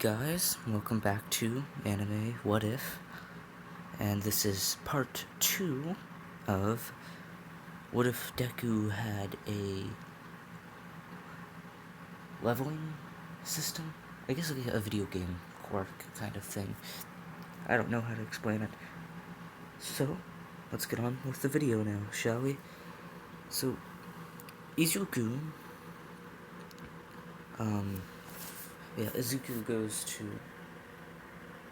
guys, welcome back to Anime What If, and this is part 2 of what if Deku had a leveling system? I guess like a video game Quirk kind of thing. I don't know how to explain it. So, let's get on with the video now, shall we? So, Izuku, Izuku goes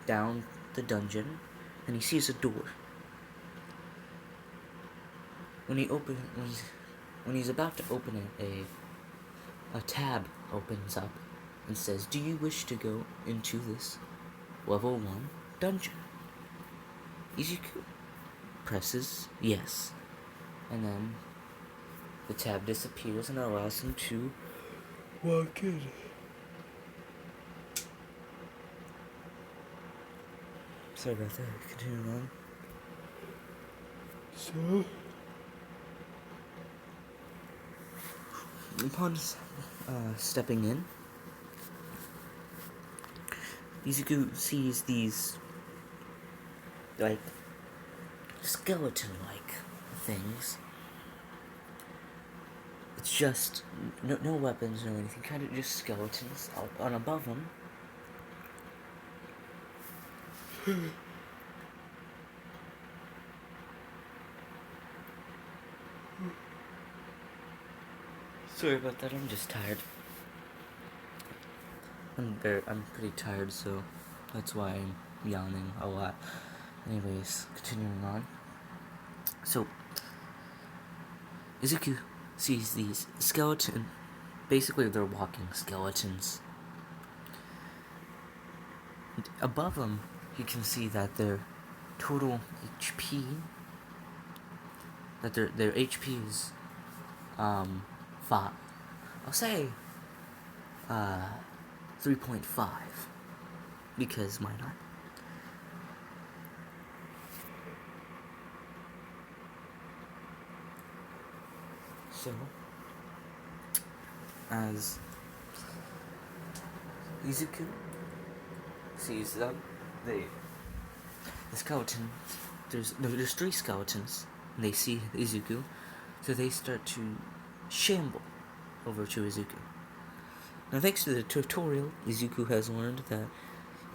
down the dungeon, and he sees a door. When he's about to open it, a tab opens up and says, "Do you wish to go into this level 1 dungeon?" Izuku presses yes, and then the tab disappears and allows him to walk in. Sorry about that. Continue on. So, upon stepping in, Izuku sees these, like, skeleton-like things. It's just no weapons, no anything, kind of just skeletons on above them. Sorry about that, I'm just tired. I'm pretty tired, so that's why I'm yawning a lot. Anyways, continuing on. So, Izuku sees these basically they're walking skeletons. And above them, you can see that their total HP, that their HP is, 5. I'll say, 3.5, because why not? So, as Izuku sees them, the skeletons, there's 3 skeletons, and they see Izuku, so they start to shamble over to Izuku. Now, thanks to the tutorial, Izuku has learned that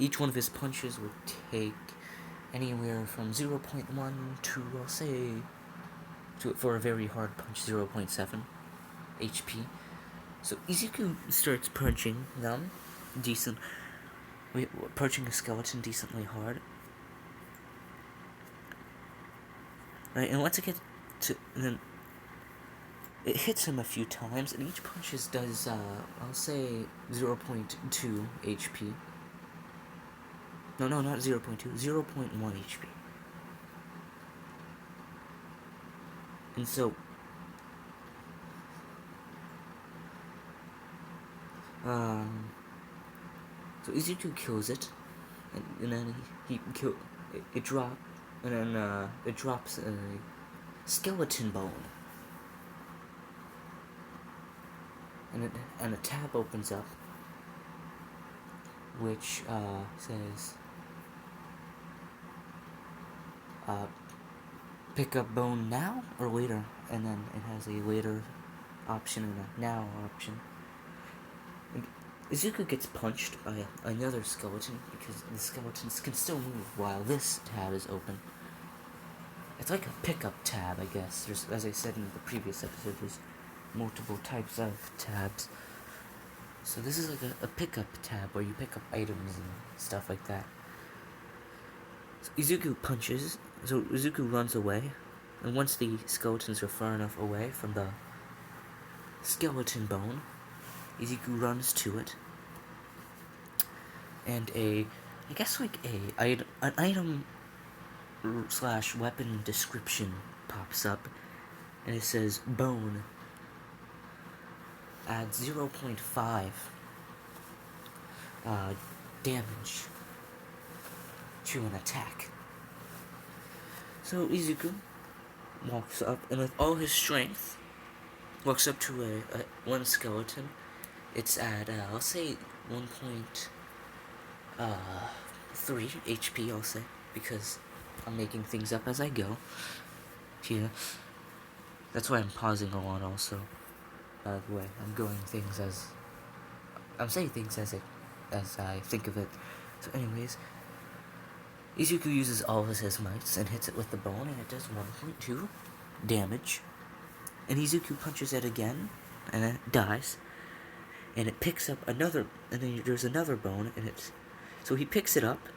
each one of his punches would take anywhere from 0.1 to, I'll say, for a very hard punch, 0.7 HP. So Izuku starts punching them punching a skeleton decently hard. Right, and once it gets to, and then it hits him a few times, and each punch does, I'll say, 0.2 HP. No, not 0.2, 0.1 HP. And so, Izuku kills it, and then it drops a skeleton bone. And a tab opens up, which says, pick up bone now or later, and then it has a later option and a now option. And Izuku gets punched by another skeleton because the skeletons can still move while this tab is open. It's like a pickup tab, I guess. There's, as I said in the previous episode, there's multiple types of tabs. So this is like a pickup tab where you pick up items and stuff like that. So Izuku runs away, and once the skeletons are far enough away from the skeleton bone, Izuku runs to it, and an item / weapon description pops up, and it says bone adds 0.5 damage to an attack. So Izuku walks up, and with all his strength, walks up to one skeleton. It's at, I'll say 3 HP, I'll say, because I'm making things up as I go. Yeah. That's why I'm pausing a lot also. By the way, I'm saying things as I think of it. So anyways, Izuku uses all of his mights and hits it with the bone, and it does 1.2 damage. And Izuku punches it again, and it dies. And it picks up another, and then there's another bone, and so he picks it up.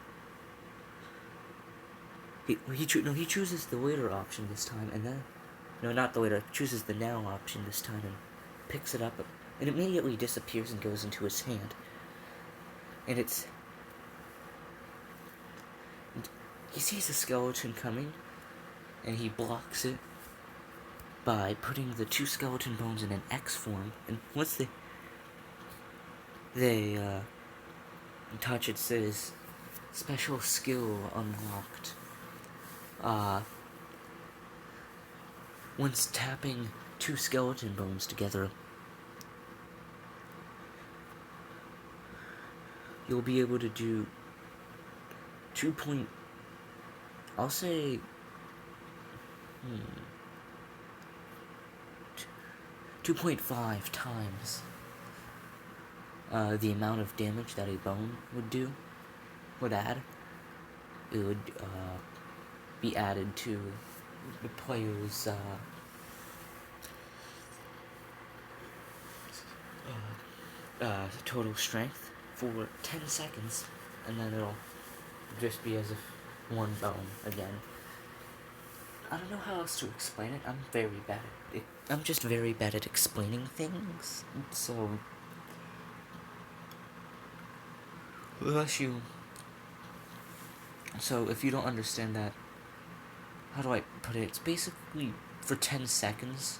He chooses the later option this time, and then, no, not the later, chooses the now option this time, and picks it up, and immediately disappears and goes into his hand. And he sees the skeleton coming, and he blocks it by putting the 2 skeleton bones in an X form, and once they touch, it says, special skill unlocked. Once tapping 2 skeleton bones together, you'll be able to do 2.5 times the amount of damage that a bone would add. It would be added to the player's total strength for 10 seconds, and then it'll just be as if one bone again. I don't know how else to explain it. I'm just very bad at explaining things. So if you don't understand that, how do I put it? It's basically for 10 seconds,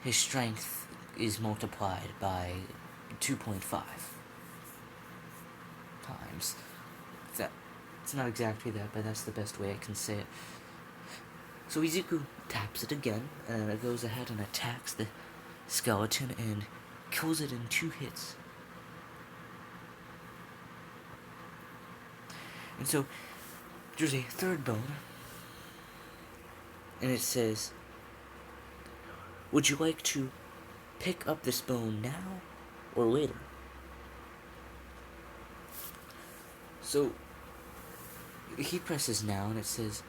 his strength is multiplied by 2.5 times. It's not exactly that, but that's the best way I can say it. So Izuku taps it again, and it goes ahead and attacks the skeleton and kills it in 2 hits. And so there's a 3rd bone, and it says, would you like to pick up this bone now or later? So he presses now, and it says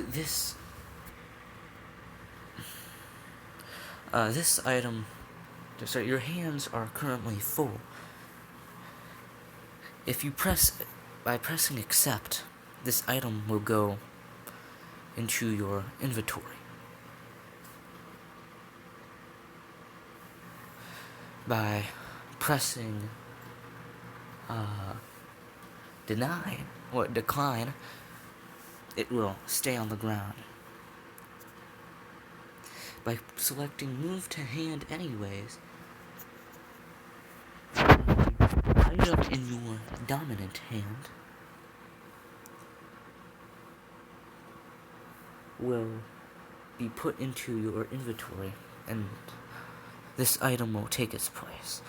this item, sorry, your hands are currently full. If you by pressing accept, this item will go into your inventory. By pressing deny or decline, it will stay on the ground. By selecting move to hand anyways, item in your dominant hand will be put into your inventory, and this item will take its place.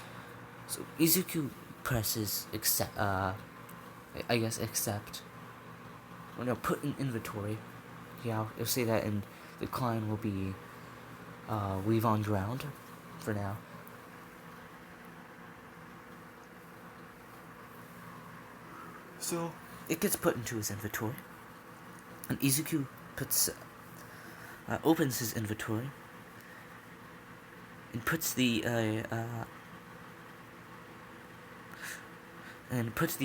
So Izuku presses accept, accept. Well, no, put in inventory. Yeah, you'll see that, and decline will be leave on ground for now. So it gets put into his inventory, and Izuku opens his inventory and puts the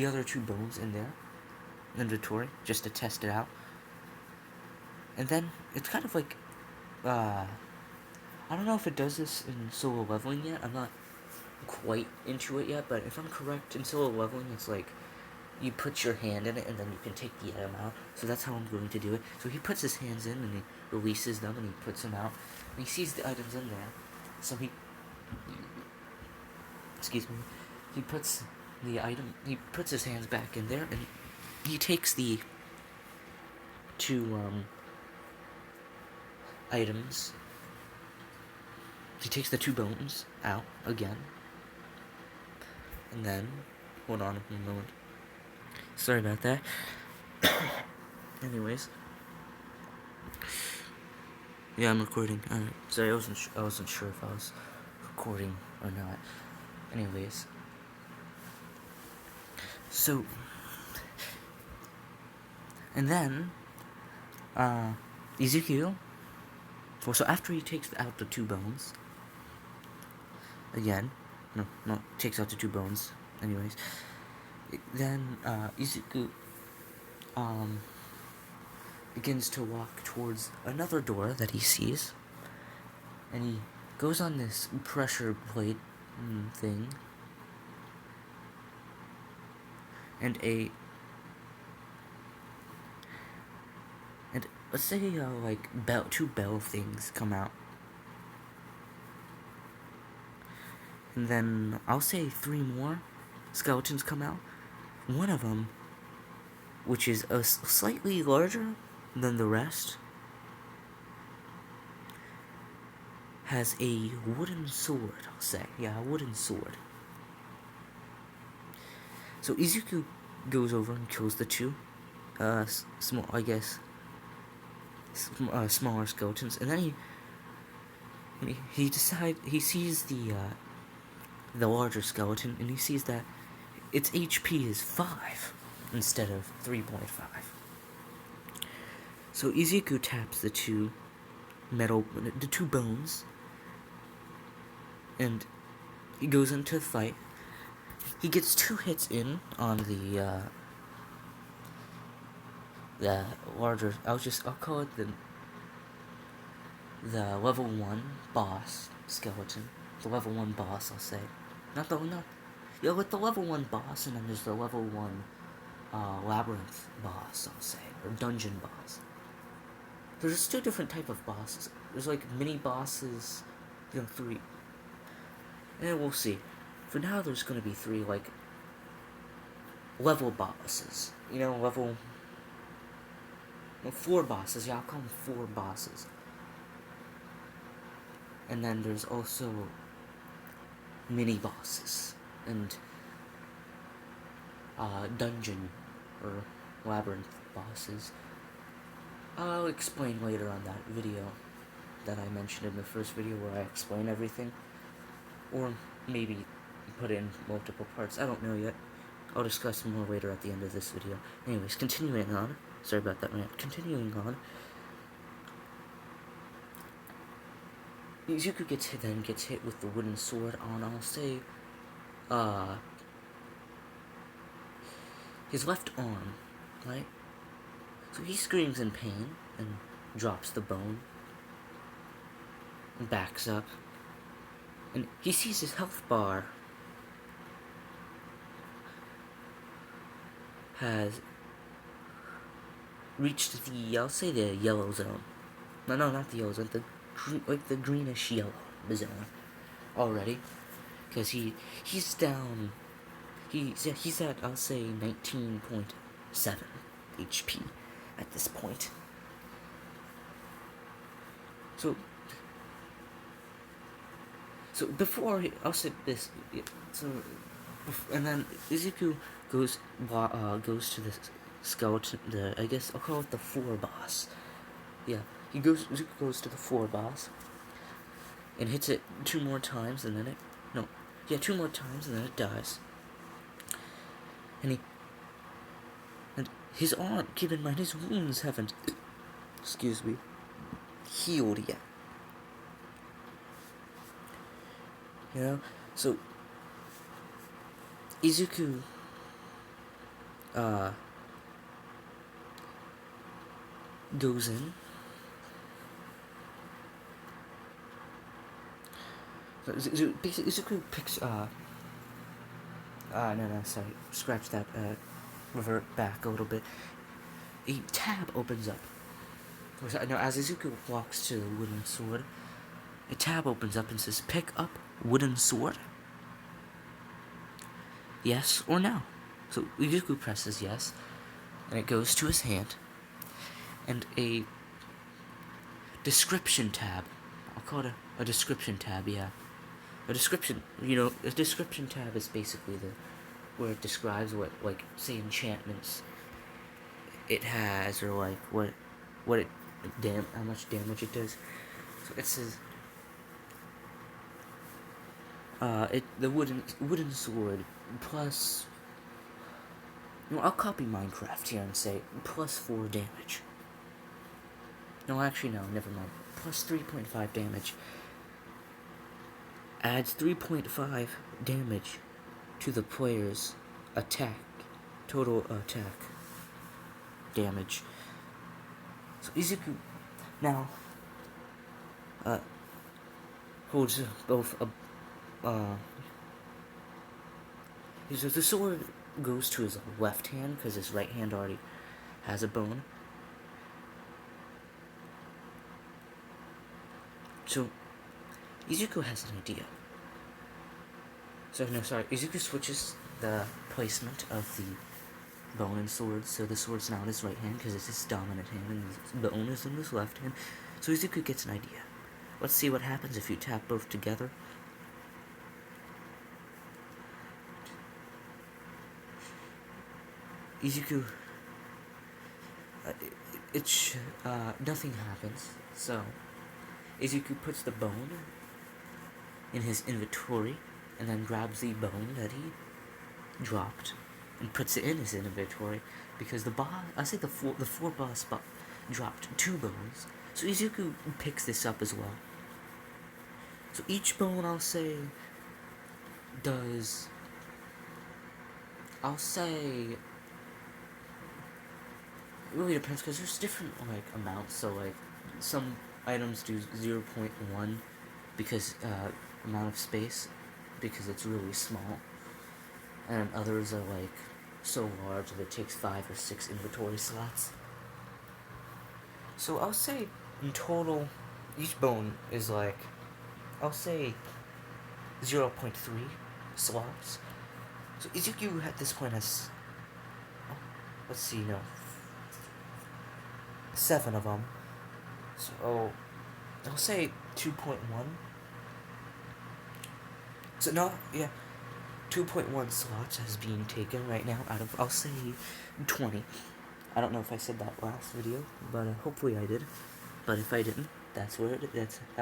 other 2 bones in there inventory just to test it out. And then it's kind of like I don't know if it does this in solo leveling yet. I'm not quite into it yet, but if I'm correct, in solo leveling it's like you put your hand in it and then you can take the item out. So that's how I'm going to do it. So he puts his hands in and he releases them and he puts them out. And he sees the items in there. So he puts his hands back in there, and he takes the 2 items. He takes the 2 bones out again. And then, hold on a moment. Sorry about that. Anyways, yeah, I'm recording. Alright, sorry, I wasn't sure if I was recording or not. Anyways, so, and then, Ezekiel. Well, so after he takes out the 2 bones, again, no, takes out the 2 bones. Anyways, then Ezekiel begins to walk towards another door that he sees, and he goes on this pressure plate thing, and let's say like 2 bell things come out, and then I'll say 3 more skeletons come out. One of them, which is slightly larger than the rest, has a wooden sword, I'll say. Yeah, a wooden sword. So Izuku goes over and kills the 2, small, I guess, smaller skeletons, and then he sees the larger skeleton, and he sees that its HP is 5 instead of 3.5. So Izuku taps the 2 bones, and he goes into the fight. He gets 2 hits in on the larger. I'll call it the level 1 boss skeleton. The level 1 boss, I'll say. With the level 1 boss, and then there's the level 1 labyrinth boss, I'll say, or dungeon boss. There's 2 different type of bosses. There's like mini bosses, 3. And we'll see. For now, there's gonna be 3 like level bosses. 4 bosses. Yeah, I'll call them 4 bosses. And then there's also mini bosses and dungeon or labyrinth bosses. I'll explain later on that video that I mentioned in the first video where I explain everything. Or maybe put in multiple parts. I don't know yet. I'll discuss more later at the end of this video. Anyways, continuing on. Sorry about that rant. Continuing on. Izuku gets hit with the wooden sword on, I'll say, his left arm, right? So he screams in pain and drops the bone and backs up. And he sees his health bar has reached I'll say the yellow zone. No, not the yellow zone, the greenish yellow zone already. Because he's down, he's at, I'll say, 19.7 HP at this point. So before, I'll say this, and then Izuku goes to the skeleton, I guess I'll call it the 4 boss. Yeah, Izuku goes to the 4 boss, and hits it 2 more times, and then 2 more times, and then it dies. And his arm, keep in mind, his wounds haven't, healed yet. So Izuku goes in. So basically, Izuku picks no, sorry, scratch that, revert back a little bit. A tab opens up. No, as Izuku walks to the wooden sword, a tab opens up and says, "Pick up wooden sword. Yes or no?" So Izuku presses yes, and it goes to his hand, and a description tab. I'll call it a description tab, yeah. a description. A description tab is basically where it describes what, like, say, enchantments it has, or like what it how much damage it does. So it says the wooden sword plus. I'll copy Minecraft here and say plus 4 damage. No, actually, no, never mind. Plus 3.5 damage. Adds 3.5 damage to the player's attack. Total attack damage. So Izuku now holds both so the sword goes to his left hand because his right hand already has a bone. So Izuku has an idea. Izuku switches the placement of the bone and sword, so the sword's now in his right hand because it's his dominant hand, and the bone is in his left hand. So Izuku gets an idea. Let's see what happens if you tap both together. Izuku, nothing happens. So Izuku puts the bone in his inventory, and then grabs the bone that he dropped and puts it in his inventory, because the four boss dropped 2 bones. So Izuku picks this up as well. So each bone, I'll say it really depends, because there's different amounts. So some items do 0.1 because amount of space, because it's really small, and others are so large that it takes 5 or 6 inventory slots. So I'll say in total each bone is I'll say 0.3 slots. So Izuku at this point has 7 of them. So I'll say 2.1. So no, yeah, 2.1 slots has been taken right now out of, I'll say, 20. I don't know if I said that last video, but hopefully I did. But if I didn't, that's how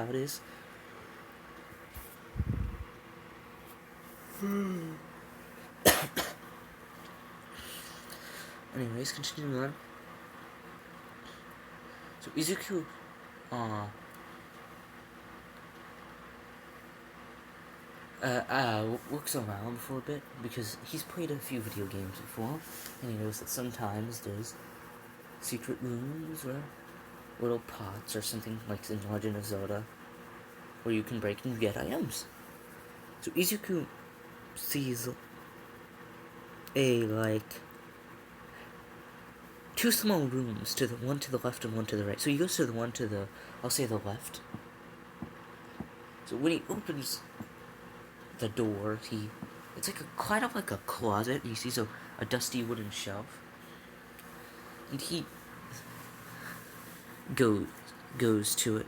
it is. Anyways, continuing on. So Izuku, looks around for a bit, because he's played a few video games before, and he knows that sometimes there's secret rooms or little pots or something like in Legend of Zelda, where you can break and get items. So Izuku sees two small rooms, one to the left and one to the right. So he goes to the one to the, I'll say, the left. So when he opens the door, it's kind of like a closet. He sees a dusty wooden shelf, and he goes to it,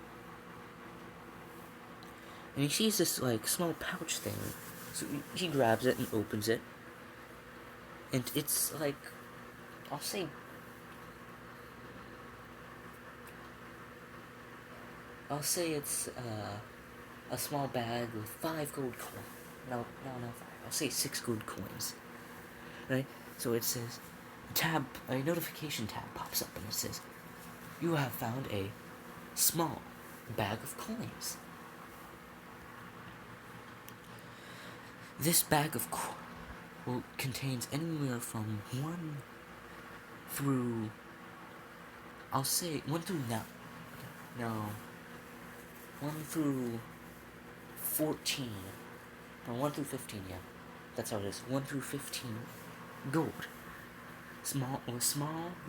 and he sees this small pouch thing. So he grabs it and opens it, and it's I'll say it's a small bag with 5 gold coins. No, 5. I'll say 6 gold coins. Right? So it says, a notification tab pops up, and it says, "You have found a small bag of coins. This bag of contains anywhere from 1 through, I'll say 1 through 14. No, 1 through 15, yeah. That's how it is. 1 through 15 gold. Small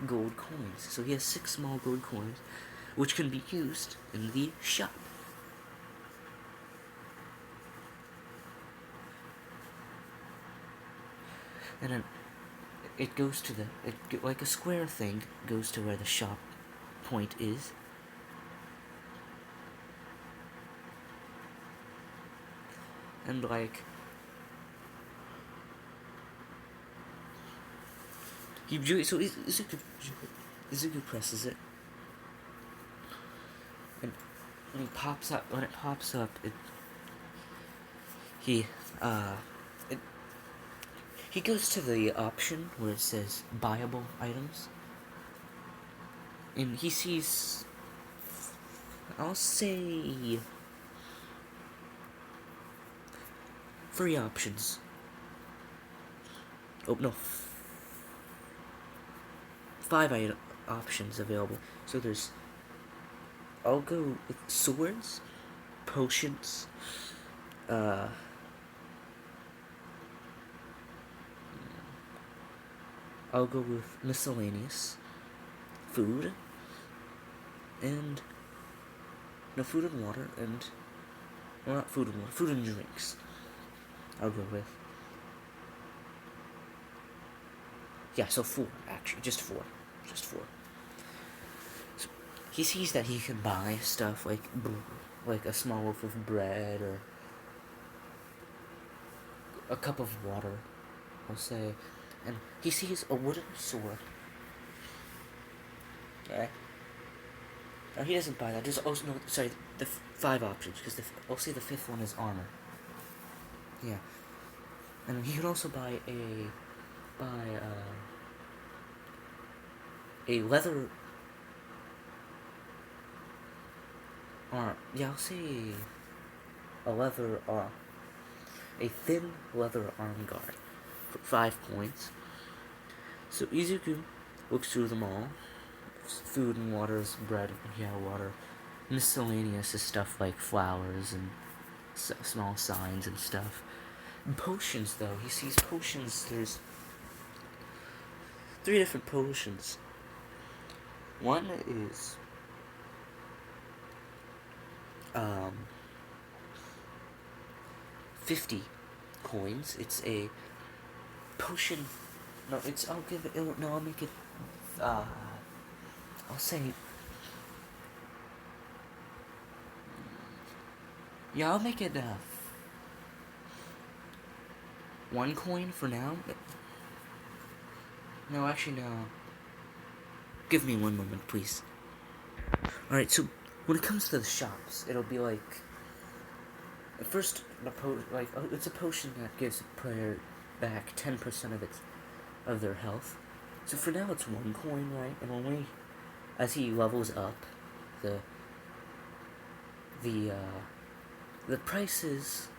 gold coins. So he has 6 small gold coins, which can be used in the shop. And then it goes to like a square thing goes to where the shop point is. and like so Izuku presses it, and when he pops up, when it pops up, he uh it, he goes to the option where it says buyable items, and he sees, I'll say, 3 options. Oh no, 5 options available. So I'll go with swords, potions, I'll go with miscellaneous, food, and food and water, and well, not food and water, food and drinks. I'll go with. Yeah, so 4 actually, just 4. So he sees that he can buy stuff like a small loaf of bread or a cup of water, I'll say, and he sees a wooden sword. Okay. Now he doesn't buy that. There's also the 5 options, because I'll say the 5th one is armor. Yeah, and he can also buy a leather arm. Yeah, I'll say a thin leather arm guard for 5 points. So Izuku looks through them all. Food and water is bread, water. Miscellaneous is stuff like flowers and small signs and stuff. And potions, though, he sees potions. There's 3 different potions. One is 50 coins. It's a potion. No, I'll make it. I'll say. Yeah, I'll make it 1 coin for now. No, actually, no. Give me 1 moment, please. Alright, so when it comes to the shops, it'll be like. At first, it's a potion that gives a player back 10% of their health. So for now, it's 1 coin, right? And only as he levels up, the prices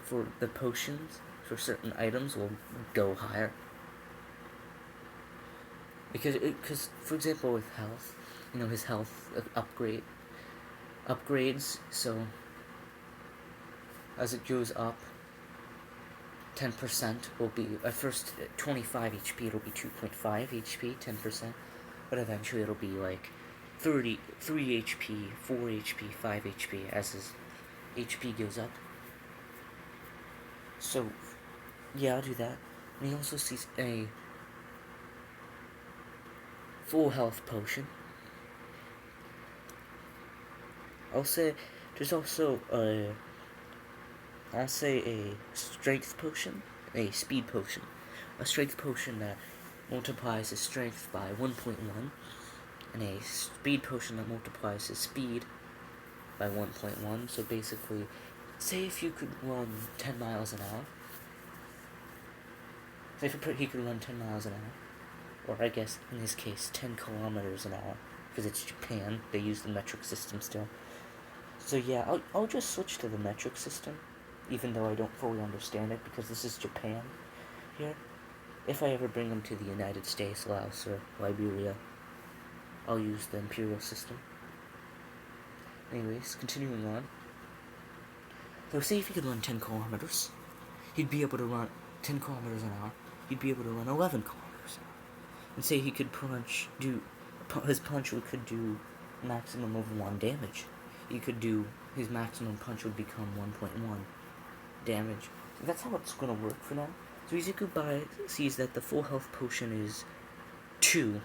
for the potions for certain items will go higher. Because for example, with health, his health upgrades. So as it goes up, 10% will be at first 25 HP. It'll be 2.5 HP, 10%, but eventually it'll be like 3 HP, 4 HP, 5 HP as his HP goes up. So yeah, I'll do that. And he also sees a full health potion. I'll say there's also a strength potion, a speed potion. A strength potion that multiplies his strength by 1.1, and a speed potion that multiplies his speed by 1.1. So basically, say if you could run 10 miles an hour. Say if he could run 10 miles an hour, or I guess in his case 10 kilometers an hour, because it's Japan, they use the metric system still. So yeah, I'll just switch to the metric system, even though I don't fully understand it, because this is Japan here. If I ever bring them to the United States, Laos, or Liberia, I'll use the imperial system. Anyways, continuing on. So say if he could run 10 kilometers, he'd be able to run 10 kilometers an hour. He'd be able to run 11 kilometers an hour. And say he could his punch could do a maximum of 1 damage. His maximum punch would become 1.1 damage. So that's how it's gonna work for now. So Izuku sees that the full health potion is 2.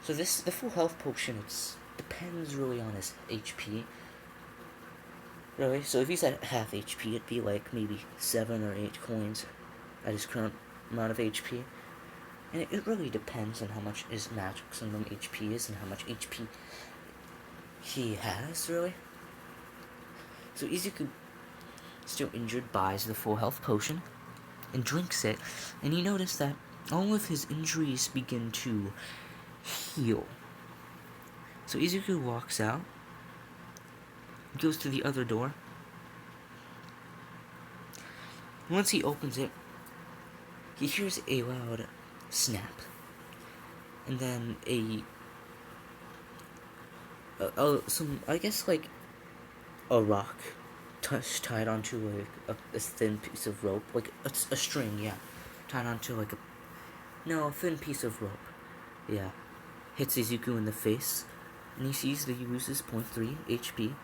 So the full health potion, depends really on his HP. Really? So if he's at half HP, it'd be like maybe 7 or 8 coins at his current amount of HP. And it really depends on how much his maximum HP is and how much HP he has, really. So Izuku, still injured, buys the full health potion and drinks it, and you notice that all of his injuries begin to heal. So Izuku walks out, goes to the other door. Once he opens it, he hears a loud snap, and then some, I guess, like a rock tied onto like a thin piece of rope, like a string, yeah, tied onto like a thin piece of rope, yeah, hits Izuku in the face, and he sees that he loses 0.3 HP.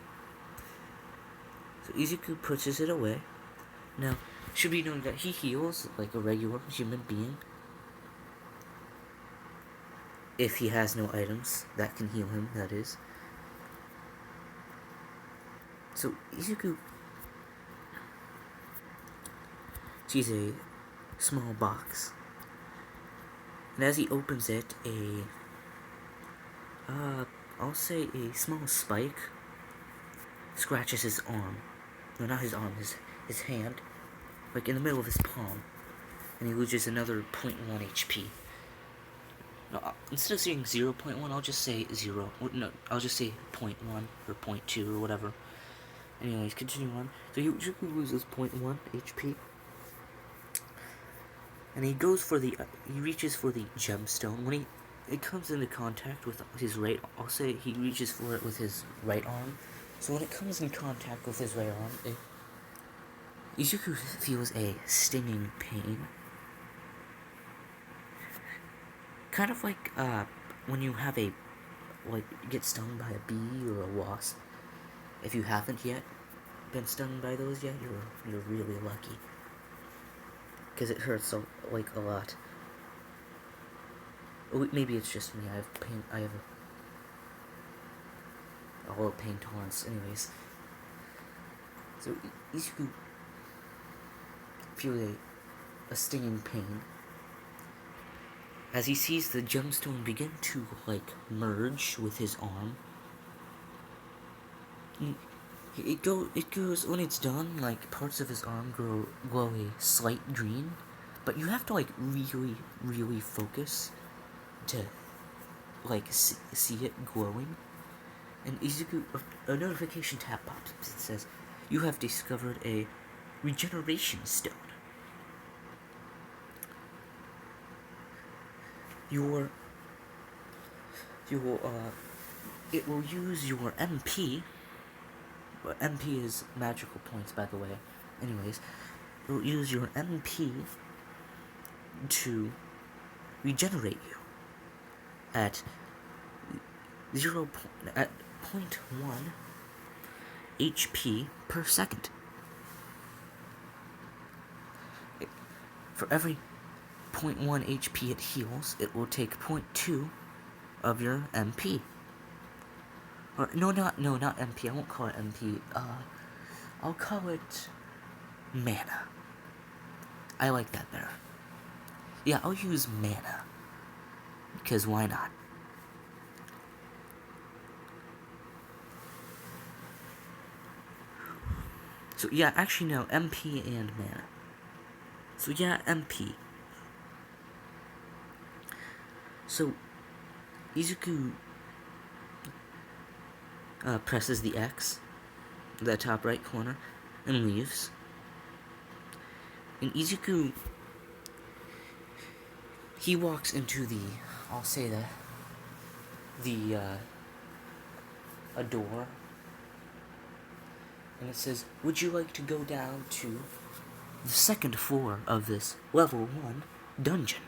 So Izuku pushes it away. Now, should be known that he heals like a regular human being if he has no items that can heal him, that is. So Izuku sees a small box, and as he opens it, I'll say a small spike scratches his arm. No, not his arm, his hand, like in the middle of his palm, and he loses another 0.1 HP. No, instead of saying 0.1, I'll just say 0. No, I'll just say 0.1 or 0.2 or whatever. Anyways, continue on. So he loses 0.1 HP, and he reaches for the gemstone. When it comes into contact with his right, I'll say he reaches for it with his right arm. So when it comes in contact with his right arm, Izuku feels a stinging pain. Kind of like, when you have get stung by a bee or a wasp. If you haven't yet been stung by those yet, you're really lucky. Because it hurts a lot. Maybe it's just me, I have a low pain tolerance, anyways. So Izuku feels a stinging pain as he sees the gemstone begin to merge with his arm. It goes when it's done, parts of his arm glow a slight green, but you have to really, really focus to see it glowing. And Izuku, a notification tab pops up. It says, "You have discovered a Regeneration Stone. It will use your MP. Well, MP is magical points, by the way. Anyways, it will use your MP to regenerate you at 0.1 HP per second. For every 0.1 HP it heals, it will take 0.2 of your MP. Or not MP. I won't call it MP. I'll call it mana. I like that better. Yeah, I'll use mana, because why not? So yeah, actually no, MP and mana. So yeah, MP. So Izuku presses the X, the top right corner, and leaves. And Izuku, he walks into a door, and it says, "Would you like to go down to the second floor of this level 1 dungeon?"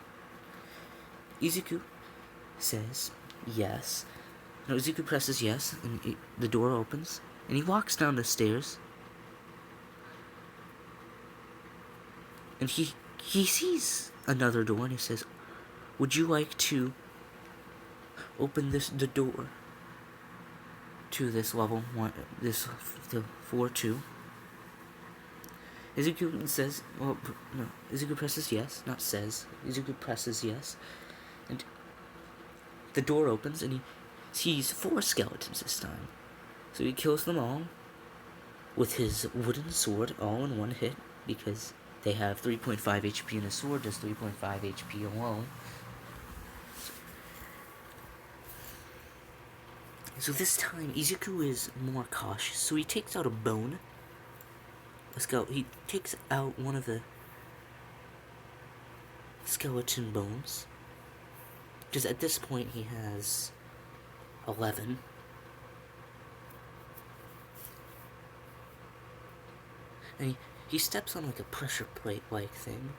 Izuku says yes. No, Izuku presses yes, and the door opens, and he walks down the stairs, and he sees another door, and he says, "Would you like to open the door to this level 1, this the floor 2. Izuku says, well, no, Izuku presses yes, not says. Izuku presses yes, and the door opens, and he sees 4 skeletons this time. So he kills them all with his wooden sword, all in one hit, because they have 3.5 HP and a sword does 3.5 HP alone. So this time, Izuku is more cautious, so he takes out a bone. He takes out one of the skeleton bones. Because at this point he has 11. And he steps on like a pressure plate like thing.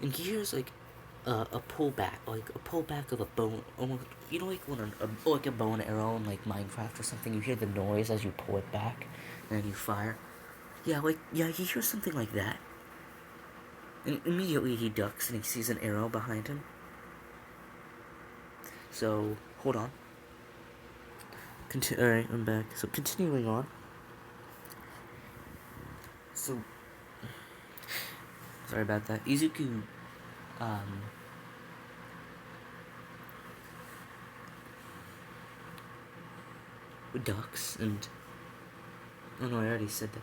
And he hears like a pullback of a bone, almost, you know, like when like a bow and arrow in like Minecraft or something. You hear the noise as you pull it back, and then you fire. Yeah, he hears something like that, and immediately he ducks and he sees an arrow behind him. So hold on. Alright, I'm back. So continuing on. So sorry about that. Izuku ducks and oh no, I already said that.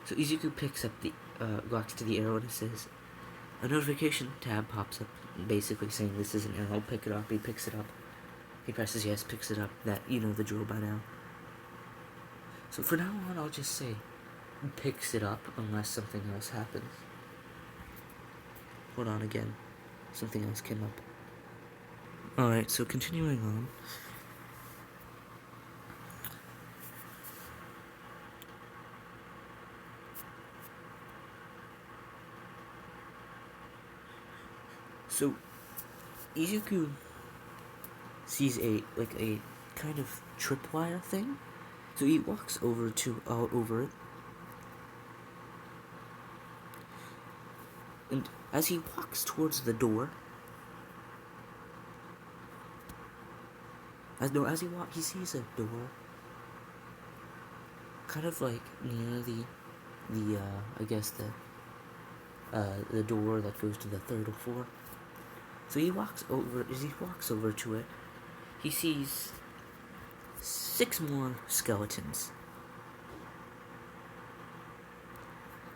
So Izuku picks up the walks to the arrow and it says a notification tab pops up, basically saying this is an arrow, pick it up. He picks it up. He presses yes, picks it up. That, you know the drill by now. So for now on, I'll just say picks it up unless something else happens. Hold on again. Something else came up. Alright, so continuing on. So Izuku sees a kind of tripwire thing. So he walks over it. And as he walks towards the door, he sees a door, kind of like near the door that goes to the 3rd floor. So he walks over. As he walks over to it, he sees 6 more skeletons.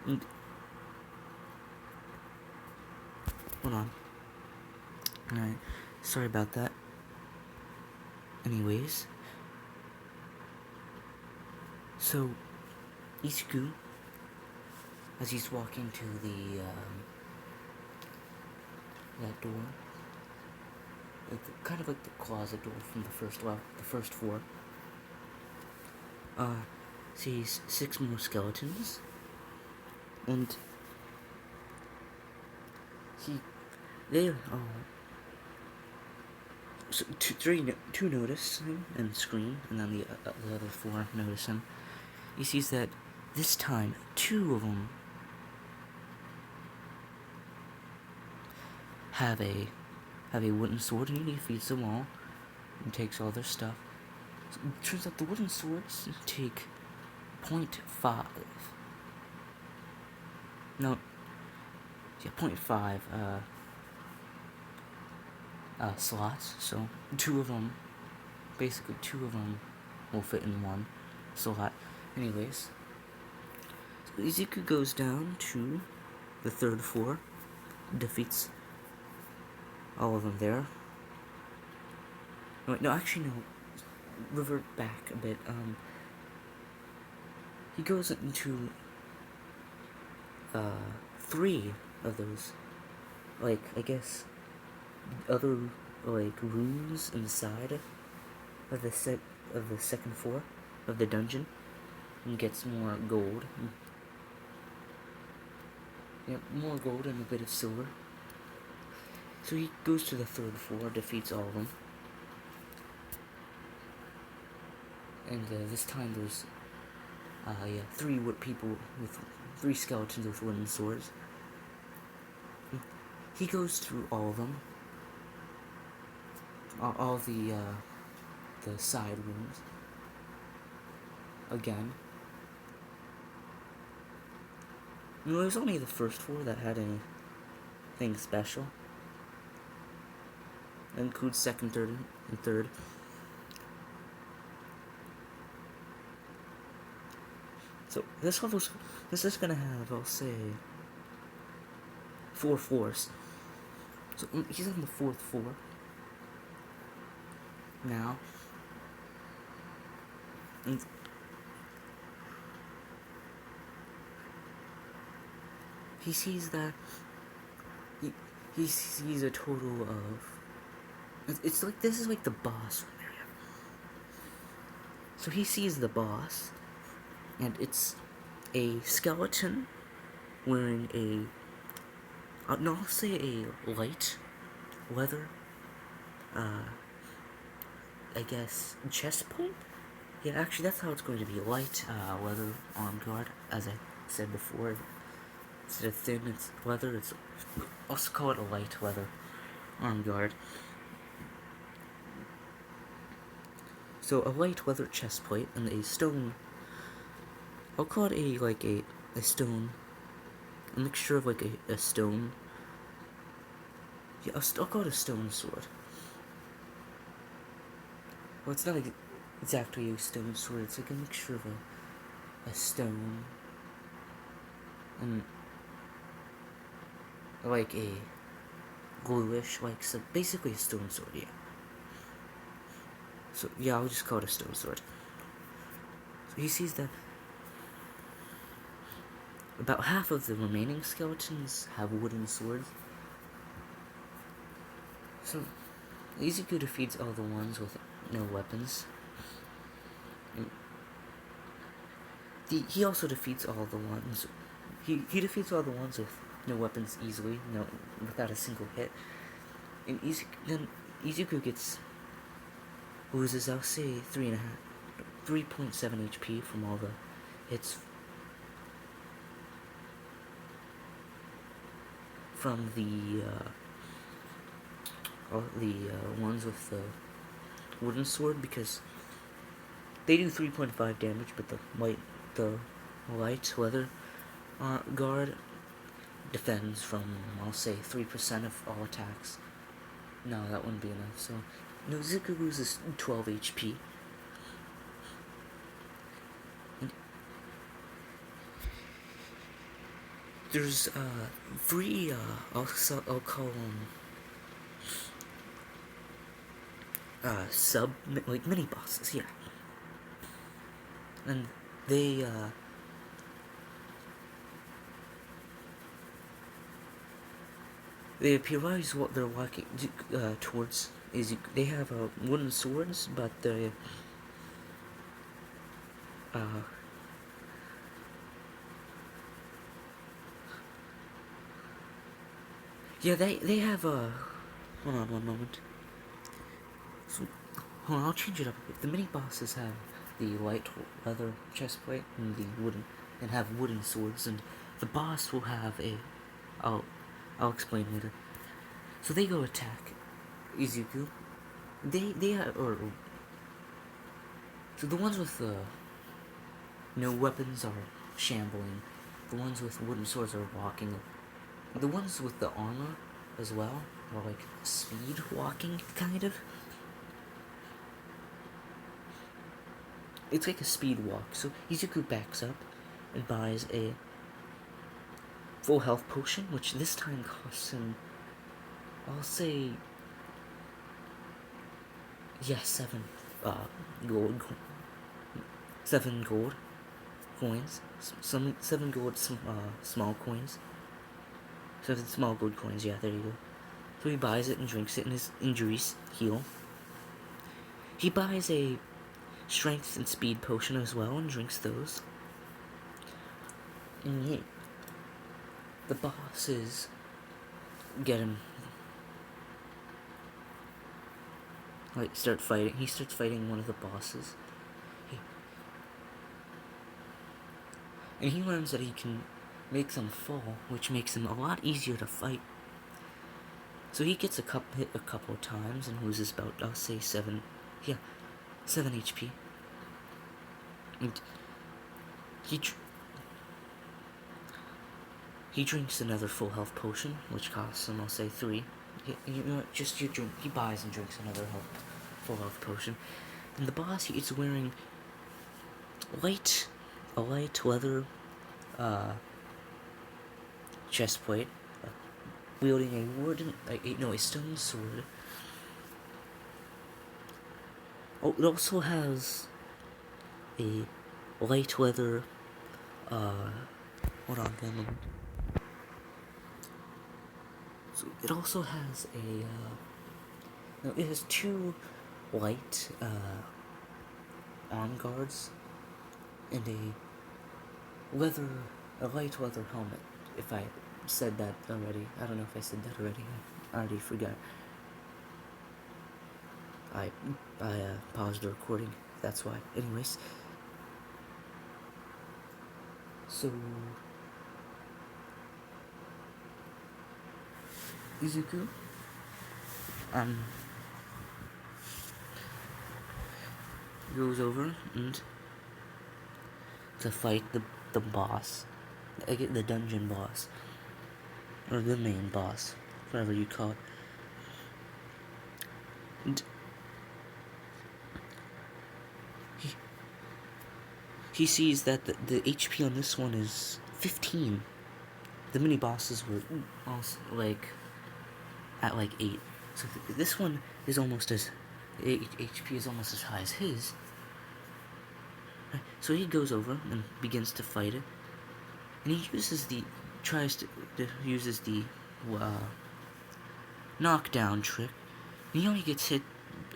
And hold on. Alright, sorry about that. Anyways, so Izuku, as he's walking to that door, kind of like the closet door from the first floor, sees 6 more skeletons, and so two notice him and scream, and then the other 4 notice him. He sees that this time 2 of them have a wooden sword, and he defeats them all and takes all their stuff. So it turns out the wooden swords take 0.5. No. Yeah, 0.5 slots. So 2 of them will fit in 1 slot. Anyways, so Izuku goes down to the 3rd floor, defeats all of them there. No, actually no. Revert back a bit. He goes into 3 of those, like, I guess, other, like, rooms inside of the 2nd floor of the dungeon, and gets more gold. Yeah, more gold and a bit of silver. So he goes to the 3rd floor, defeats all of them. And this time there's 3 skeletons with wooden swords. he goes through all of them, all the side rooms again. You know, it was only the first 4 that had anything special. That includes second, third, and third. So this is gonna have, I'll say, 4 floors. So he's on the 4th floor now, and he sees that he sees a total of, it's like, this is like the boss room area. So he sees the boss, and it's a skeleton wearing I'll say a light leather, I guess, chest plate? Yeah, actually, that's how it's going to be. Light leather arm guard, as I said before. Instead of thin, it's leather. It's also call it a light leather arm guard. So a light leather chest plate and a stone. I'll call it a stone. A mixture of like a stone. Yeah, I'll call it a stone sword. Well, it's not exactly a stone sword. It's like a mixture of a stone and like a bluish, like, so basically a stone sword, yeah. So yeah, I'll just call it a stone sword. So he sees that about half of the remaining skeletons have wooden swords. So Izuku defeats all the ones with no weapons. And he also defeats all the ones. He defeats all the ones with no weapons easily, without a single hit. And then Izuku loses, I'll say, 3.7 HP from all the hits from the ones with the wooden sword, because they do 3.5 damage, but the light leather guard defends from, I'll say, 3% of all attacks. No, that wouldn't be enough. So Izuku loses 12 HP. And there's 3 I'll call them mini bosses, yeah. And they appearize what they're walking towards. They have wooden swords, but they yeah, they have hold on one moment. So, hold on, I'll change it up a bit. The mini bosses have the light leather chestplate and have wooden swords, and the boss will have I'll explain later. So they go attack Izuku. So the ones with no weapons are shambling. The ones with wooden swords are walking. The ones with the armor as well are like speed walking, kind of. It's like a speed walk. So Izuku backs up and buys a full health potion, which this time costs him, I'll say, yeah, 7 gold coins. 7 gold small coins. 7 small gold coins, yeah, there you go. So he buys it and drinks it, and his injuries heal. He buys a strength and speed potion as well and drinks those. And the bosses get him, start fighting. He starts fighting one of the bosses. And he learns that he can make them fall, which makes him a lot easier to fight. So he gets hit a couple of times and loses about, I'll say 7 HP. And he drinks another full health potion, which costs him, I'll say 3. You know what, he buys and drinks another full health potion. And the boss, he's wearing a light leather chest plate, wielding a stone sword. Oh, it also has a light leather, hold on, one moment. So it also has it has 2 light, arm guards, and a light leather helmet. If I said that already, I don't know if I said that already. I already forgot. I paused the recording. That's why. Anyways, so Izuku, goes over and to fight the boss, the dungeon boss, or the main boss, whatever you call it. And he sees that the HP on this one is 15. The mini bosses were also at 8. So this one is almost as HP is almost as high as his. So he goes over and begins to fight it, and he uses the knockdown trick. And he only gets hit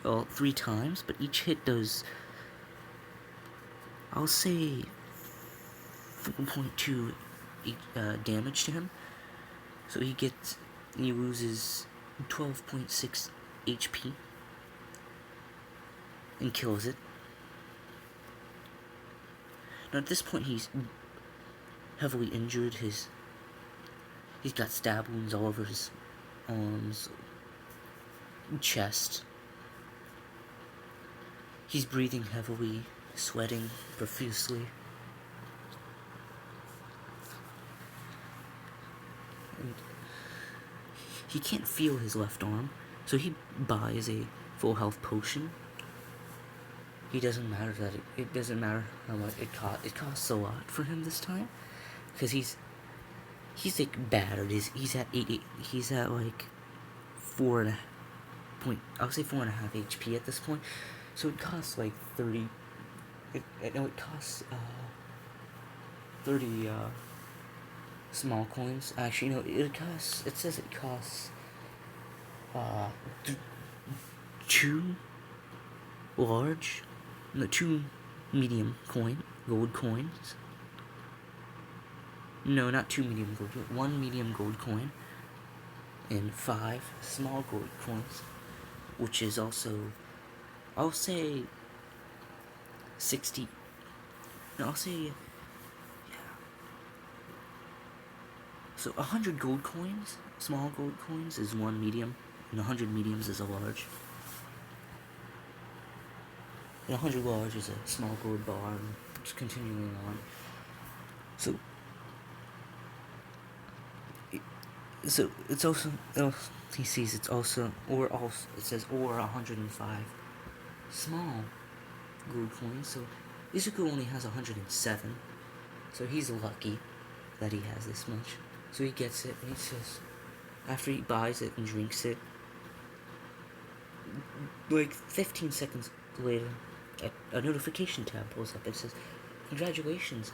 3 times, but each hit does, I'll say, 4.2 damage to him. So he loses 12.6 HP and kills it. Now at this point he's heavily injured. He's got stab wounds all over his arms, chest. He's breathing heavily, sweating profusely. And he can't feel his left arm, so he buys a full health potion. It doesn't matter how much it costs. It costs a lot for him this time, because he's battered. He's at 8. He's at 4.5 HP at this point. So it costs 30. It costs 30 small coins. Actually, no. It says it costs 2 medium gold coins. No, not 2 medium gold. 1 medium gold coin and 5 small gold coins, which is also, I'll say, 60. No, I'll say, yeah. So 100 gold coins, small gold coins, is 1 medium, and 100 mediums is a large. And 100 large is a small gold bar, and just continuing on. So it's also, he sees it says 105 small gold coins. So Izuku only has 107. So he's lucky that he has this much. So he gets it, and he says, after he buys it and drinks it, 15 seconds later, a notification tab pulls up. It says, "Congratulations,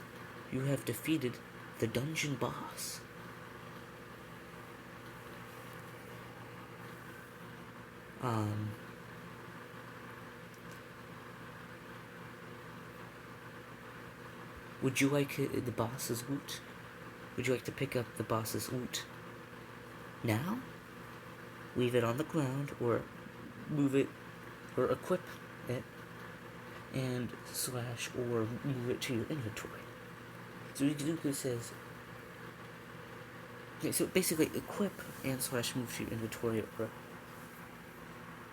you have defeated the dungeon boss." Would you like the boss's loot? Would you like to pick up the boss's loot now? Leave it on the ground, or move it, or equip it, and or move it to your inventory. So Deku says, Okay, so basically, equip and slash move to your inventory or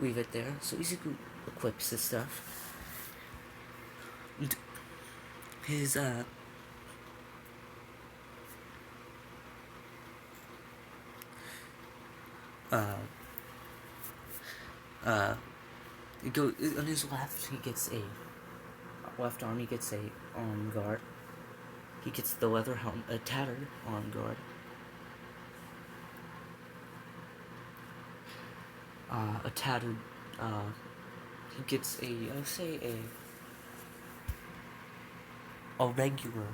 leave it there. So Izuku equips this stuff. And his, uh, it go on his left. He gets a left arm. He gets a arm guard. He gets the leather helmet, a tattered arm guard. A tattered. He gets a, I'll say a regular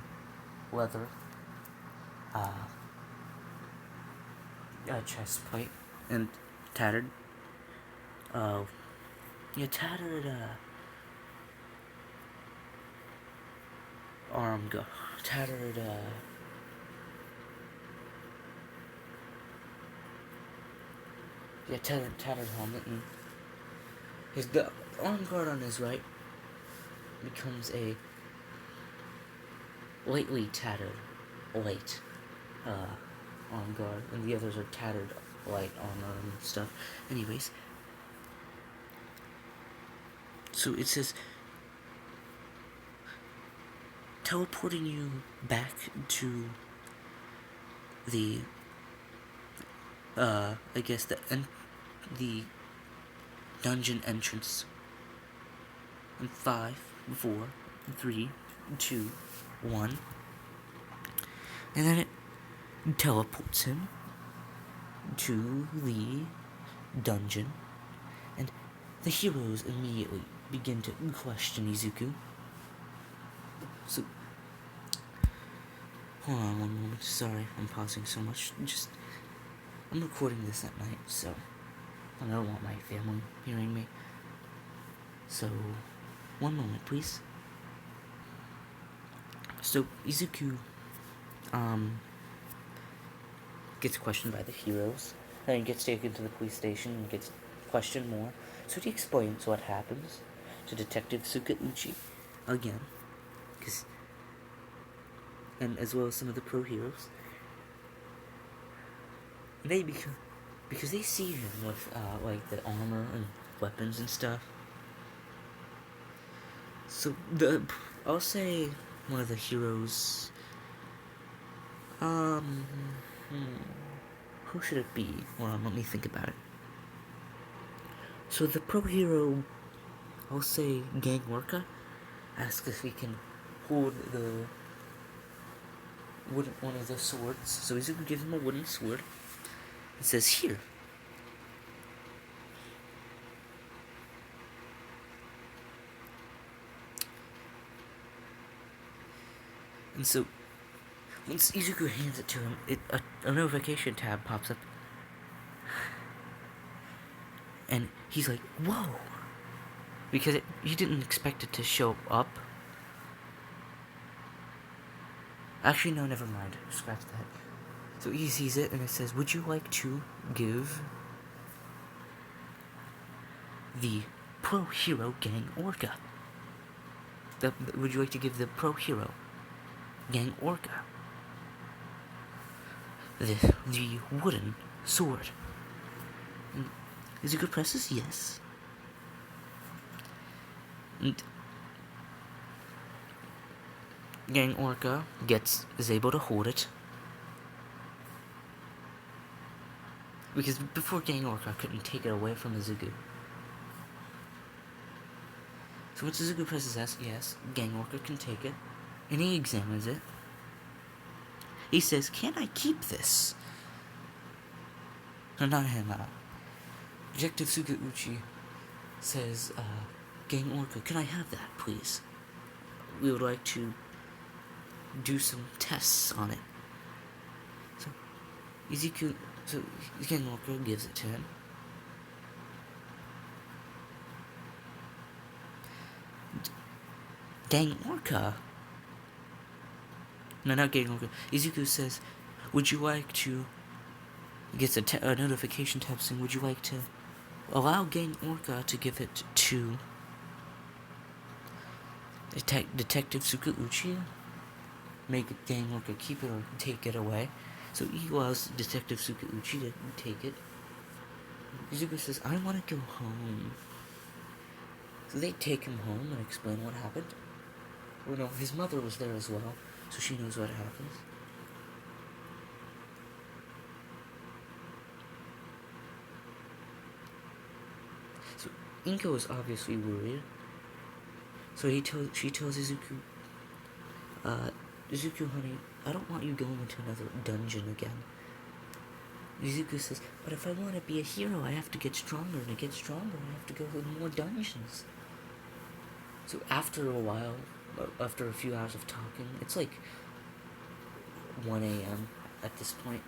leather chest plate and tattered. Tattered arm guard, tattered tattered helmet, and the arm guard on his right becomes a lightly tattered light arm guard, and the others are tattered light armor and stuff. Anyways, so it says teleporting you back to the I guess the dungeon entrance in 5, 4, 3, 2, 1, and then it teleports him to the dungeon, and the heroes immediately begin to question Izuku. So, hold on one moment. Sorry, I'm pausing so much. I'm recording this at night, so I don't want my family hearing me. So, one moment, please. So, Izuku, gets questioned by the heroes, and gets taken to the police station and gets questioned more. So he explains what happens to Detective Tsukauchi again, and as well as some of the pro heroes. They because they see him with like the armor and weapons and stuff. So I'll say one of the heroes. Who should it be? Well, let me think about it. So the pro hero, I'll say Gang Orca, asks if he can hold one of the swords. So he's gonna give him a wooden sword. It says here. And so once Izuku hands it to him, a notification tab pops up. And he's like, whoa! Because he didn't expect it to show up. Actually, no, never mind. Scratch that. So he sees it, and it says, would you like to give the pro hero Gang Orca? Would you like to give the pro hero Gang Orca the wooden sword? And Izuku presses yes. And Gang Orca is able to hold it. Because before Gang Orca couldn't take it away from Izuku. So once Izuku presses yes, Gang Orca can take it. And he examines it. He says, can I keep this? No, not him. Detective Tsukauchi says, Gang Orca, can I have that, please? We would like to do some tests on it. So Gang Orca gives it to him. Gang Orca. No, not Gang Orca. Izuku says, would you like to... He gets a notification tab saying, would you like to allow Gang Orca to give it to Detective Tsukauchi? Make Gang Orca keep it or take it away. So he allows Detective Tsukauchi to take it. Izuku says, I want to go home. So they take him home and explain what happened. Well, no, his mother was there as well, so she knows what happens. So Inko is obviously worried. So she tells Izuku, Izuku, honey, I don't want you going into another dungeon again. Izuku says, but if I want to be a hero, I have to get stronger, and to get stronger, I have to go in more dungeons. So after a while, after a few hours of talking, it's like 1 a.m. at this point.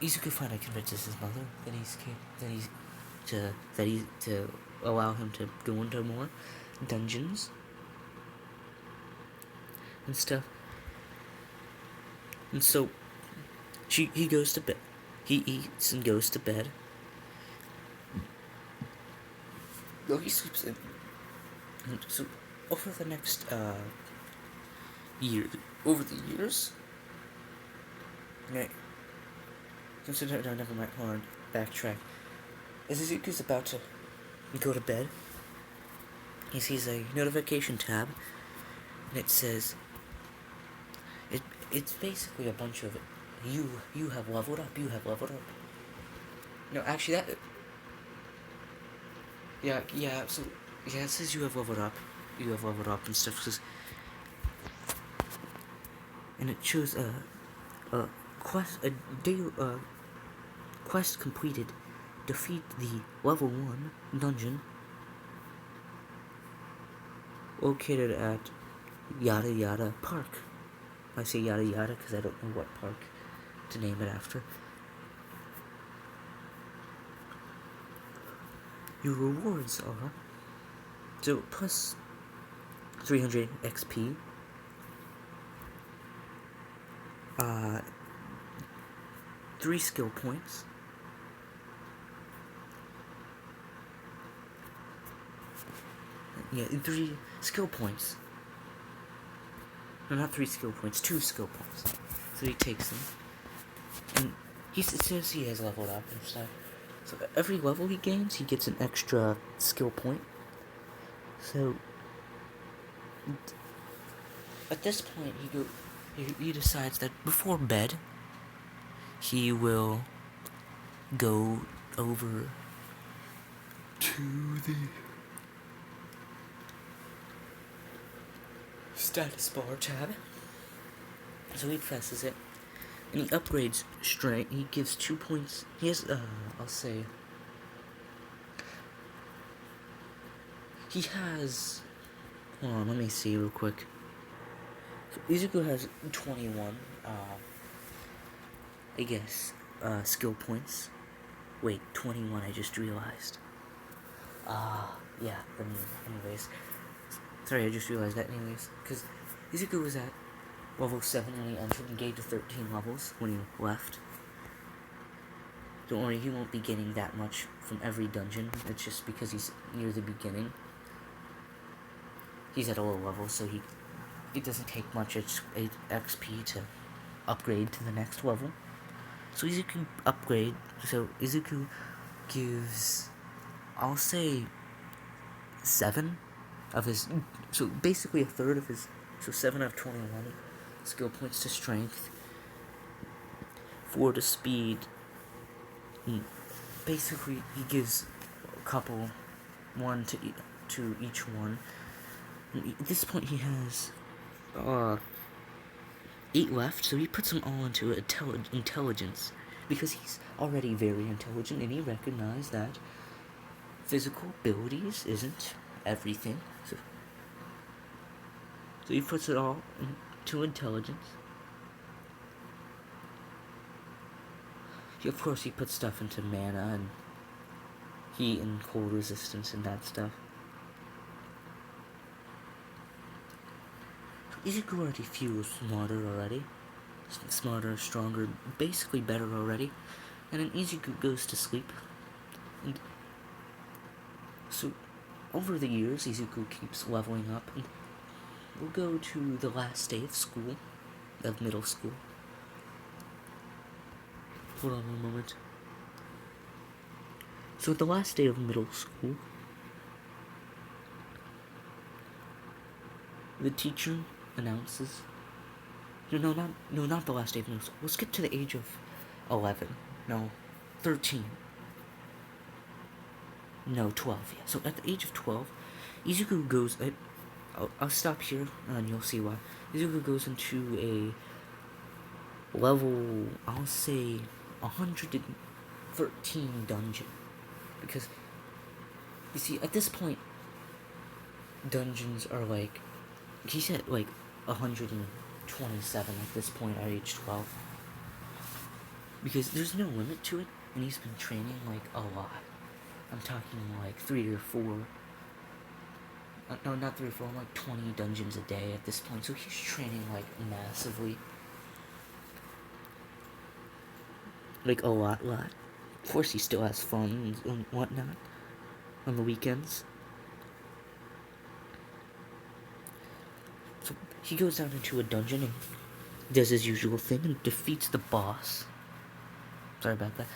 Izuku finally convinces his mother to allow him to go into more dungeons and stuff. And so he goes to bed. He eats and goes to bed. No, he sleeps in. And so over the next over the years, right? No, never mind. Hold on, backtrack. As Izuku's about to go to bed, he sees a notification tab, and it says, it's basically a bunch of, you have leveled up, you have leveled up. No, actually that, so, it says you have leveled up and stuff, and it shows a quest completed, defeat the level 1 dungeon located at Yada Yada Park. I say yada yada because I don't know what park to name it after. Your rewards are plus 300 XP, 3 skill points, yeah, 3 skill points. No, not 3 skill points, 2 skill points. So he takes them, and it says he has leveled up and stuff. So every level he gains, he gets an extra skill point. So at this point, he decides that before bed, he will go over to the status bar tab. So he presses it, and he upgrades strength. He gives 2 points. He has, I'll say, he has, hold on, let me see real quick. So Izuku has 21, I guess, skill points. Wait, 21, I just realized. Yeah, anyways. Sorry, I just realized that anyways. Because Izuku was at level 7 when he entered and gained to 13 levels when he left. Don't worry, he won't be getting that much from every dungeon. It's just because he's near the beginning. He's at a low level, so it doesn't take much XP to upgrade to the next level. So Izuku upgrade. So Izuku gives, I'll say, 7 of his. So basically a third of his. So 7 out of 21 skill points to strength, 4 to speed. Basically, he gives a couple, 1 to each one. And at this point, he has 8 left, so he puts them all into intelligence, because he's already very intelligent, and he recognized that physical abilities isn't everything. So he puts it all into intelligence. Of course, he puts stuff into mana and heat and cold resistance and that stuff. Izuku already feels smarter already. Smarter, stronger, basically better already. And then Izuku goes to sleep. And so, over the years, Izuku keeps leveling up. And we'll go to the last day of school, of middle school. hold on one moment. So at the last day of middle school, the teacher announces. No, not the last day of middle school. Let's get to the age of 11. No, 13. No, 12. Yeah. So at the age of 12, Izuku goes. I'll stop here, and you'll see why. Izuku goes into a level, I'll say, 113 dungeon. Because, you see, at this point, dungeons are like, he's at like 127 at this point at age 12. Because there's no limit to it, and he's been training like a lot. I'm talking like 3 or 4. No, not 3 or 4, like 20 dungeons a day at this point. So he's training like massively. Like a lot. Of course he still has fun and whatnot on the weekends. So he goes down into a dungeon and does his usual thing and defeats the boss. Sorry about that.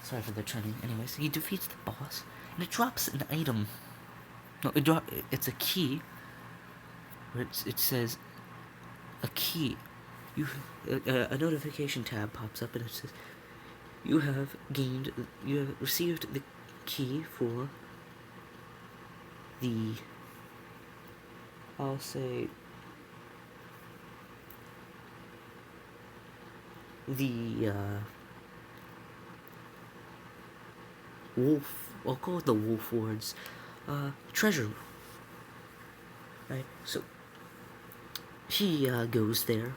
Sorry for the turning. Anyways, he defeats the boss and it drops an item. No, it's a key. It says a key. A notification tab pops up and it says you have received the key for the, I'll say, the wolf, I'll call it the Wolf Ward's treasure. Right, so he goes there.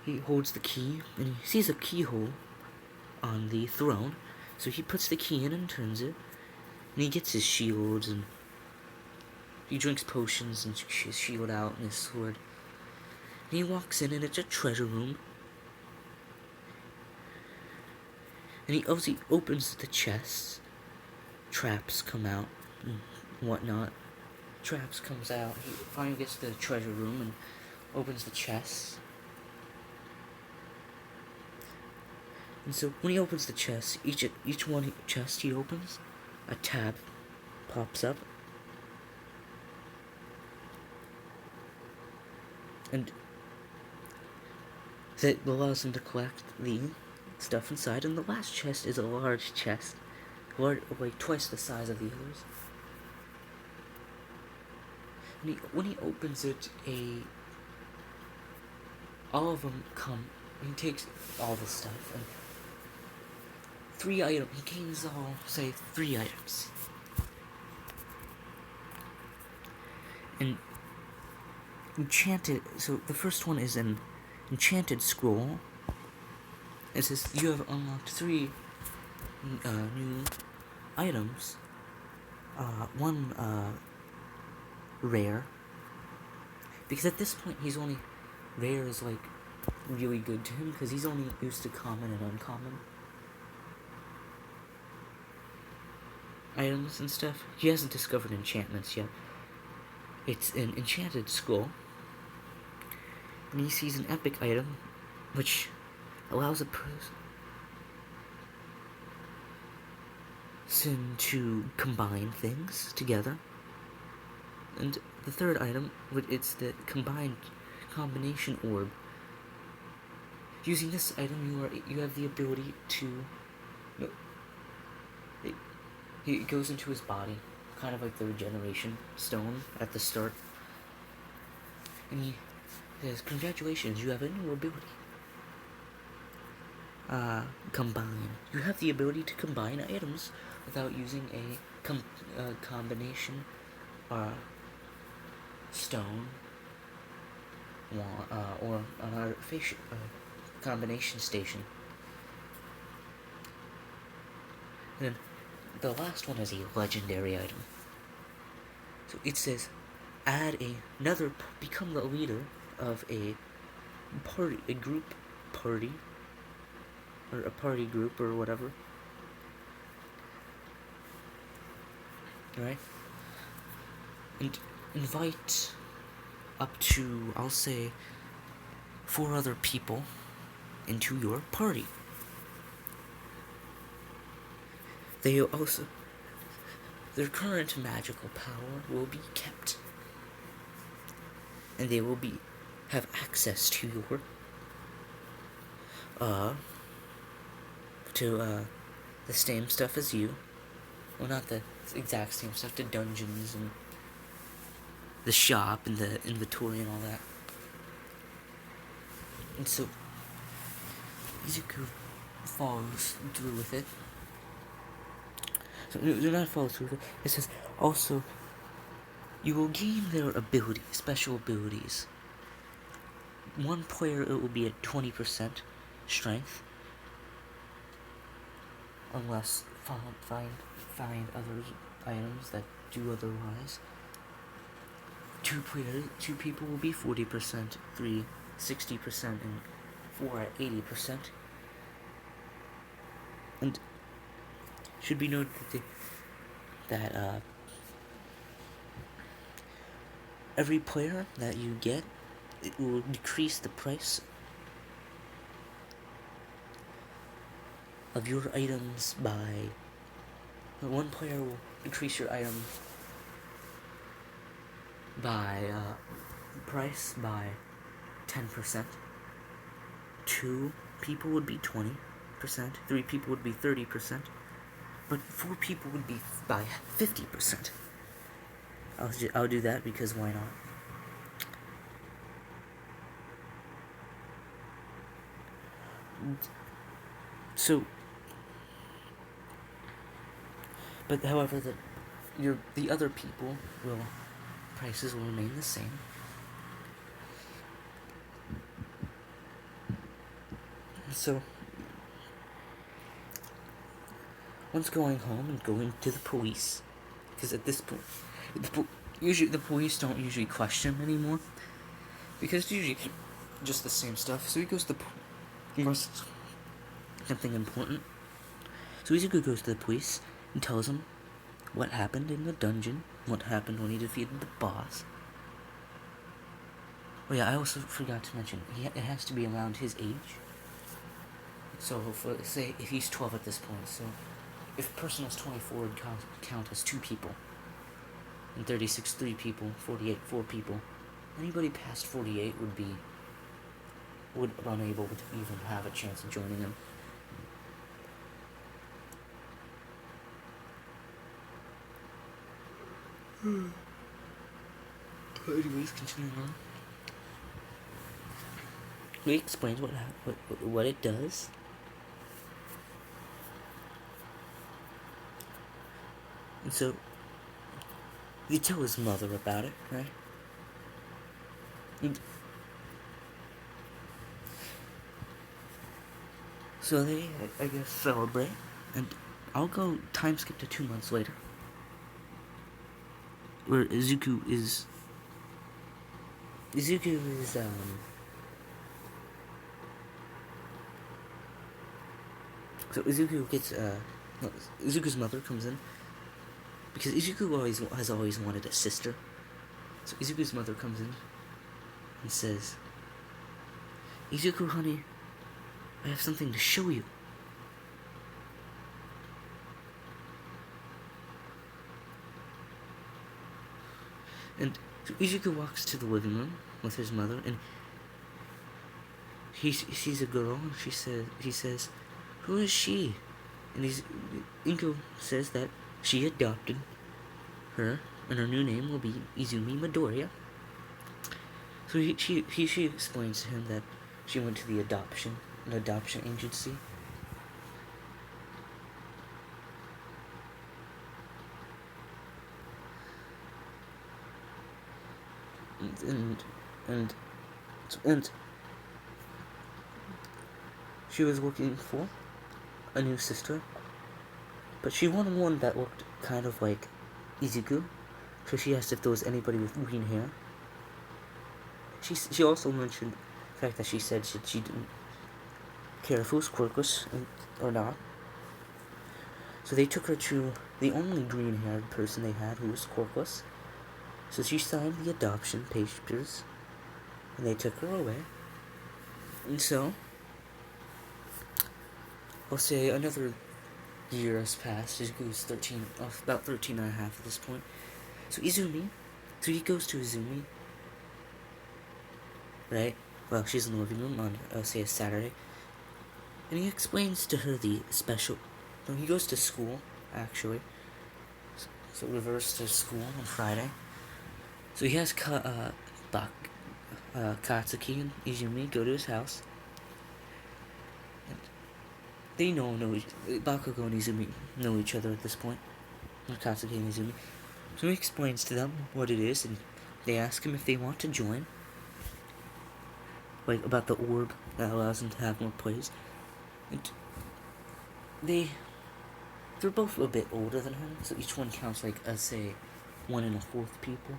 He holds the key, and he sees a keyhole on the throne, so he puts the key in and turns it, and he gets his shields, and he drinks potions and his shield out and his sword. And he walks in, and it's a treasure room. And as he opens the chest, traps come out and whatnot. Traps comes out. He finally gets to the treasure room and opens the chest. And so when he opens the chest, each one chest he opens, a tab pops up. And that allows him to collect the stuff inside. And the last chest is a large chest, like twice the size of the others. And when he opens it, all of them come. He takes all the stuff and 3 items. He gains all, say, 3 items. And Enchanted. So the first one is an Enchanted Scroll. It says you have unlocked 3 new items. One rare. Because at this point he's only, rare is like really good to him because he's only used to common and uncommon items and stuff. He hasn't discovered enchantments yet. It's an Enchanted Scroll. And he sees an epic item which allows a person to combine things together. And the third item, it's the Combination Orb. Using this item, you have the ability to. It goes into his body, kind of like the Regeneration Stone at the start. And he says, "Congratulations, you have a new ability. Combine. You have the ability to combine items without using a combination stone or an artificial combination station." And then the last one is a legendary item. So it says, become the leader of a group party, or a party group, or whatever. Right? And invite up to, I'll say, 4 other people into your party. They also, their current magical power will be kept, and they will have access to your the same stuff as you. Well, not the exact same stuff, the dungeons and the shop and the inventory and all that. And so Izuku follows through with it. So do not follow through with it. It says also you will gain their abilities, special abilities. One player, it will be at 20% strength, unless find other items that do otherwise. Two people will be 40%, 3 60%, and 4 at 80%. And should be noted that every player that you get, it will decrease the price of your items by... One player will increase your item by price by 10%. 2 people would be 20%. 3 people would be 30%. But 4 people would be by 50%. I'll do that because why not? So, but however, the other people prices will remain the same. So, once going home and going to the police, because at this point, usually the police don't usually question him anymore, because it's usually just the same stuff. So he goes to something important. So Izuku goes to the police and tells them what happened in the dungeon, what happened when he defeated the boss. Oh yeah, I also forgot to mention, it has to be around his age. So, say, if he's 12 at this point, so if a person is 24, it would count as 2 people. And 36, 3 people, 48, 4 people. Anybody past 48 would unable to even have a chance of joining him. Anyways, continuing on. He explains what it does. And so, you tell his mother about it, right? So they, I guess, celebrate, and I'll go time skip to 2 months later, where Izuku is so Izuku gets Izuku's mother comes in, because Izuku has always wanted a sister. So Izuku's mother comes in and says, "Izuku, honey, I have something to show you." And so Izuku walks to the living room with his mother, and he sees a girl, and he says, "Who is she?" And Inko says that she adopted her, and her new name will be Izumi Midoriya. So she explains to him that she went to an adoption agency. And she was looking for a new sister, but she wanted one that looked kind of like Izuku, so she asked if there was anybody with green hair. She also mentioned the fact that she said she didn't care if it was Quirkus or not. So they took her to the only green-haired person they had, who was Quirkus. So she signed the adoption papers, and they took her away. And so I'll say another year has passed. Izuku's about 13 and a half at this point. So he goes to Izumi, right? Well, she's in the living room on, say, a Saturday. And he explains to her the special... No, he goes to school, actually. So reverse to school on Friday. So he has Katsuki and Izumi go to his house. And they Bakugo and Izumi know each other at this point. Katsuki and Izumi. So he explains to them what it is, and they ask him if they want to join. Like, about the orb that allows them to have more plays. And they're both a bit older than him, so each one counts like, say, 1 1/4 people.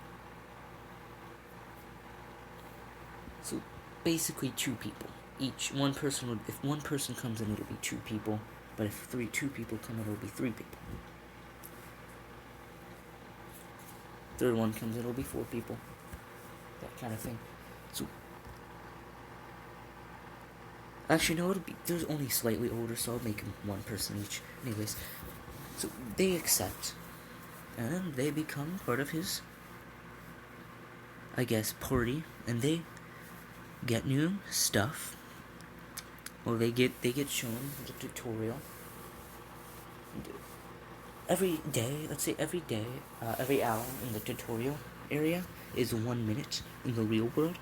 So basically 2 people. If one person comes in, it'll be 2 people. But if 2 people come in, it'll be 3 people. Third one comes in, it'll be 4 people. That kind of thing. So actually, no, there's only slightly older, so I'll make them 1 person each. Anyways, so they accept, and then they become part of his, I guess, party, and they get new stuff. Well, they get shown the tutorial. Every day, every hour in the tutorial area is 1 minute in the real world.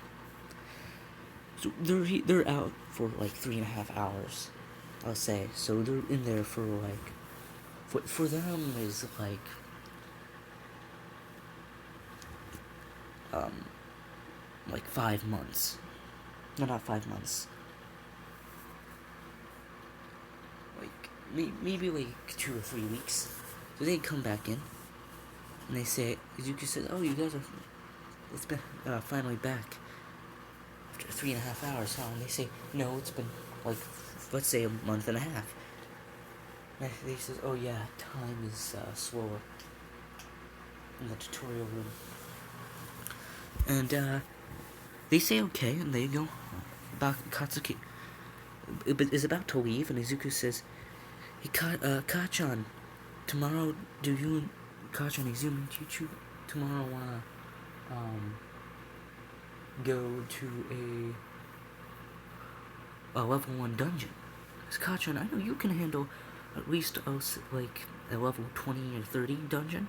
So they're out for like 3.5 hours, I'll say. So they're in there for like, for them is like 5 months. No, not 5 months. Like maybe like 2 or 3 weeks. So they come back in, and they say, Izuku says, "Oh, you guys it's been finally back after 3.5 hours, huh?" And they say, "No, it's been like, let's say, 1.5 months." And he says, "Oh yeah, time is slower in the tutorial room." And they say okay, and they go. Katsuki is about to leave, and Izuku says, "Hey, Kachan, tomorrow, do you and Kachan and Izumi, do you tomorrow wanna go to a level 1 dungeon? Because Kachan, I know you can handle at least like a level 20 or 30 dungeon.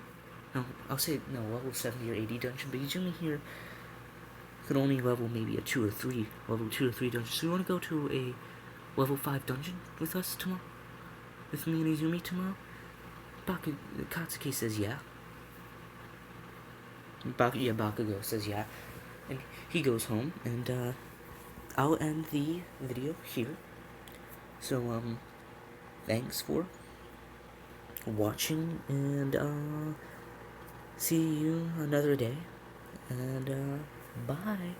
No, I'll say no, level 70 or 80 dungeon, but Izumi here could only level maybe level 2 or 3 dungeon. So you wanna go to a level 5 dungeon with us tomorrow? With me and Izumi tomorrow?" Katsuki says yeah. Bakugo says yeah. And he goes home, and I'll end the video here. So, thanks for watching, and see you another day, and bye.